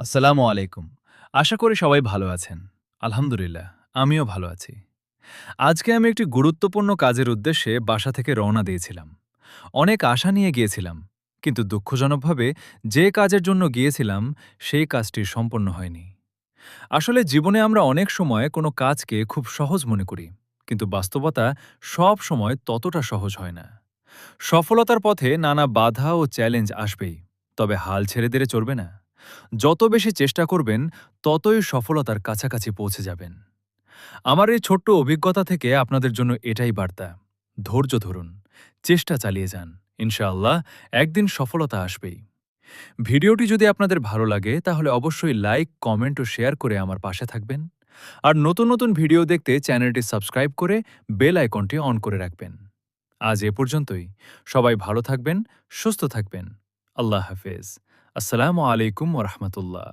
আসসালামু আলাইকুম। আশা করি সবাই ভালো আছেন। আলহামদুলিল্লাহ, আমিও ভালো আছি। আজকে আমি একটি গুরুত্বপূর্ণ কাজের উদ্দেশ্যে বাসা থেকে রওনা দিয়েছিলাম। অনেক আশা নিয়ে গিয়েছিলাম, কিন্তু দুঃখজনকভাবে যে কাজের জন্য গিয়েছিলাম, সেই কাজটি সম্পন্ন হয়নি। আসলে জীবনে আমরা অনেক সময় কোনো কাজকে খুব সহজ মনে করি, কিন্তু বাস্তবতা সব সময় ততটা সহজ হয় না। সফলতার পথে নানা বাধা ও চ্যালেঞ্জ আসবেই, তবে হাল ছেড়ে দিলে চলবে না। যত বেশি চেষ্টা করবেন, ততই সফলতার কাছাকাছি পৌঁছে যাবেন। আমার এই ছোট্ট অভিজ্ঞতা থেকে আপনাদের জন্য এটাই বার্তা: ধৈর্য ধরুন, চেষ্টা চালিয়ে যান। ইনশাআল্লাহ একদিন সফলতা আসবেই। ভিডিওটি যদি আপনাদের ভালো লাগে তাহলে অবশ্যই লাইক, কমেন্ট ও শেয়ার করে আমার পাশে থাকবেন। আর নতুন নতুন ভিডিও দেখতে চ্যানেলটি সাবস্ক্রাইব করে বেল আইকনটি অন করে রাখবেন। আজ এ পর্যন্তই। সবাই ভালো থাকবেন, সুস্থ থাকবেন। আল্লাহ হাফেজ। আসসালামু আলাইকুম ওয়া রাহমাতুল্লাহ।